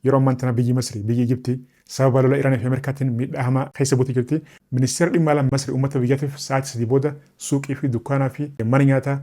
yeroo ammaan tana biyyi Masri biyyi Ijiptii sababa lola Iraanii fi Ameerikaatiin miidhaa hamaa keessa buutee jirti. Ministeerri dhimma alaa Masri uummata biyyaatiif sa'aatii sadii booda suuqii fi dukkaanaa fi mana nyaataa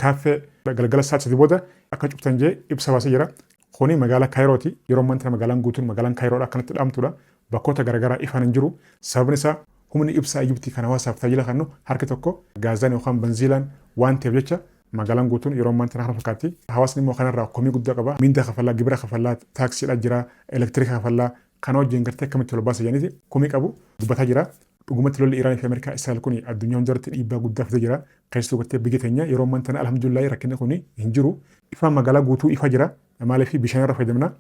kaaffee galgala sa'aatii sadii booda akka cuftan jee ibsa baasee jira. Kuni magaalaa Kaayirooti. Yeroo ammaan tana magaalaan guutuun magaalaan Kaayiroodha akkanatti dhaamtudha. Bakkoota garaagaraa ifaan hin jiru. Sababni isaa humni ibsaa Ijiptii kan hawaasaaf tajaajila kennu harki tokko gaazaan yookaan benziilaan waan ta'eef jecha magaalaan guutuun yeroo ammaan tana haala fakkaatti. Hawaasni immoo kanarraa komii guddaa qaba. Mindaa kafallaa, gibira kafallaa, taaksiidha jira, elektiriika kafallaa kana wajjin gartee akkamitti ol baasa jedhaniiti komii qabu dubbataa jira. Dhugumatti lolli Iraanii fi Ameerikaa Israa'el kun addunyaa hundarratti dhiibbaa guddaa fidee jira. Keessattuu gartee biyya teenya yeroo ammaan tana alhamdulillah rakkinni kun hin jiru. Ifaan magaalaa guutuu ifa jira. Maaliif bishaan irra fayyadamna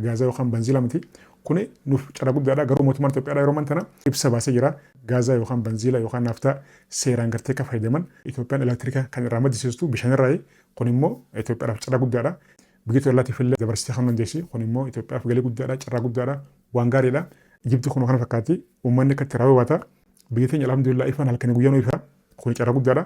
gaazaa yookaan benziilaa miti. Kun nuuf carraa guddaadha. Garuu mootummaan Itoophiyaa yeroo ammaan tana ibsa baasee jira. Gaazaa yookaan benziilaa yookaan naaftaa seeraan gartee akka fayyadaman Itoophiyaan elektiriika kan irraa maddisiistu bishaan irraa kun immoo Itoophiyaadhaaf carraa guddaadha. Biyya tollaatiif illee dabarsitee kan dandeessi. Kun immoo Itoophiyaaf galii guddaadha, carraa guddaadha, waan gaariidha. Ijipti kun kana fakkaatti uummanni akka itti raawwata. Biyya teenya alhamdulillah ifaan halkanii guyyaa nu ifa. Kun carraa guddaadha.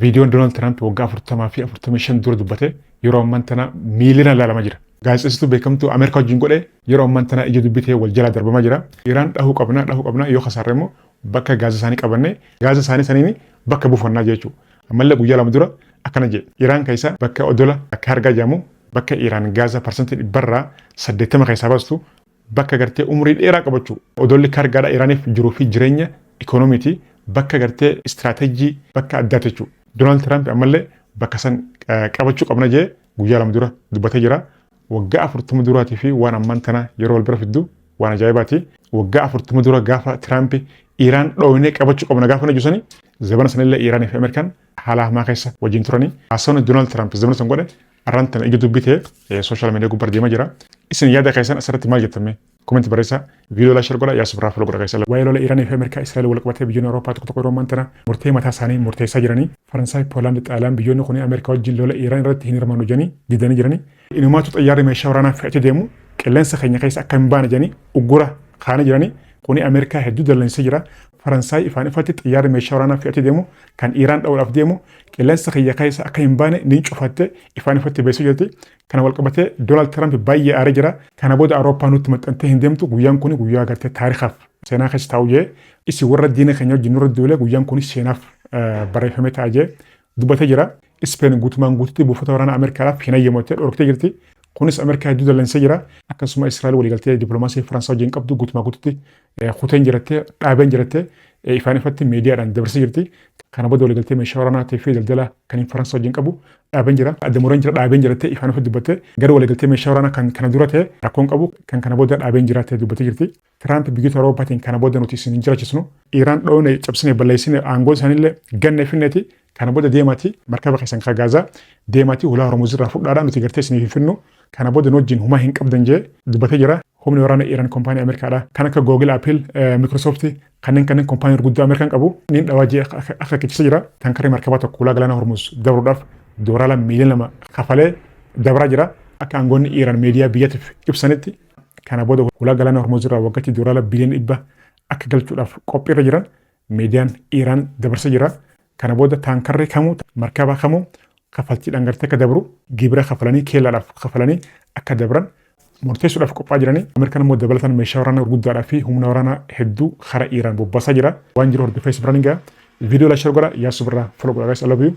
Viidiyoon Doonaald Tiraamp waggaa 40 fi 45 dura dubbate yeroo ammaan tana miiliyoonaan ilaalamaa jira. Gaazexeessituu beekamtuu Ameerikaa wajjin godhe yeroo ammaan tana ija dubbitee wal jalaa darbamaa jira. Iraan dhahuu qabna yoo kasaarre immoo bakka gaaza isaanii qabanne gaaza isaanii saniin bakka buufannaa jechuudha. Ammallee guyyaa lama dura akkana jedhe Iraan keessa bakka odola akka argaa jirru bakka Iraan gaaza parsantii 80 keessaa baastu bakka gartee umurii dheeraa qabachuu odolli kargaadha Iraaniif jiruu fi jireenya ikoonomiitii bakka gartee istiraatejii bakka addaati jechuudha. Doonaald Tiraamp ammallee bakka san qabachuu qabna jee guyyaa lama dura dubbatee jira. Waggaa 40 duraatii fi waan ammaan tana yeroo wal bira fiddu waan ajaa'ibaati. Waggaa 40 dura gaafa Tiraamp Iraan dhoowwinee qabachuu qabna gaafa najusanii zabana sanillee Iraanii fi Ameerikaan haala hamaa keessa wajjin turanii. Haasawni Doonaald Tiraamp zabana san godhe arraan tana ija dubbitee sooshaal miidiyaa gubbaa deemaa jira. Isin yaada keessan asirratti maal jettame? Koomenti barreessaa. Viidiyoo laashar godha yaa subraa foloo godha keessan. Waa'ee lola Iraanii fi Ameerikaa Israa'el wal qabatee biyyoonni Awurooppaa tokko tokko yeroo ammaan tana murtee mataa isaanii murteessaa jiranii. Faransaay, Poolaand, Xaaliyaan biyyoonni kun Ameerikaa wajjin lola Iraan irratti hin hirmaannu jedhanii didanii jiranii. Inumaatu xayyaarri meeshaa waraanaa fe'atee deemu qilleensa keenya keessa akka hin baane jedhanii uggura kaa'anii jiranii. Kuni Ameerikaa hedduu dallansee jira. Faransaay ifaan ifatti xiyyaarri meeshaa waraanaa fe'atee deemu kan Iraan dha'uudhaaf deemu qilleensa keenya keessa akka hin baane ni cufattee ifaan ifatti beeksisuu jirti. Kana wal qabatee Doonaald Tiraamp baay'ee aaree jira. Kana booda Awurooppaan nutti maxxantee hin deemtu guyyaan kun guyyaa gartee taarikaaf seenaa keessa taa'u jee isi warra diina keenya wajjin nurra duulee guyyaan kun seenaaf barreeffamee ta'a jee dubbatee jira. Ispeen guutumaan guututti buufata waraanaa Ameerikaadhaaf hin hayyamottee dhorktee jirti. Kunis Ameerikaa hedduu dallansee jira. Akkasuma Israa'el waliigaltee dippiloomaasii Faransaa wajjin qabdu guutumaa guututti kuteen jirattee dhaabeen jirattee ifaan ifatti miidiyaadhaan dabarsee jirti. Kana booda waliigaltee meeshaa waraanaa fi daldala kan Faransaa wajjin qabu dhaabeen jira. Addamureen jira dhaabeen jirattee ifaan ifatti dubbattee gara waliigaltee meeshaa waraanaa kan kana dura ta'e rakkoon qabu kan kana booda dhaabeen jirattee dubbattee jirti. Tiraamp biyyoota Awurooppaatiin kana booda nuti isin hin jiraachisnu. Iraan dhoowwine cabsine balleessine aangoo isaaniillee ganne finneeti. Kana booda deematii markaba keessan ka gaazaa deematii ulaa Hormuz irraa fudhaadhaan nuti gartee isin finnu. Kana booda wajjin humaa hin qabdan jee dubbatee jira. Humni waraana Iraan koompaanii Ameerikaadha. Kan akka Google, Apple, Microsoft kanneen koompaanii gurguddaa Ameerikaan qabu niin dhawaa jee akka kichisa jira. Tankarri markabaa tokko ulaa galaana Hormuz dabruudhaaf $2 miiliyoona kafalee dabraa jira. Akka aangoonni Iraan miidiyaa biyyatiif ibsanitti kana booda ulaa galaana Hormuz irraa waggaatti $1 biliyoona 100 akka galchuudhaaf qophiirra jiran miidiyaan Iraan dabarsee jira. Kana booda taankarri kamuu markaba kamuu kafaltiidhaan gartee akka dabru gibira kafalanii keellaadhaaf kafalanii akka dabran murteessuudhaaf qophaa jiranii. Ameerikaan immoo dabalataan meeshaa waraanaa gurguddaadhaa fi humna waraanaa hedduu karaa Iraan bobbaasaa jira. Waan jiru hordofee biraan egaa viidiyoo laashar godha yaa subirraa foloo godha guys, I love you.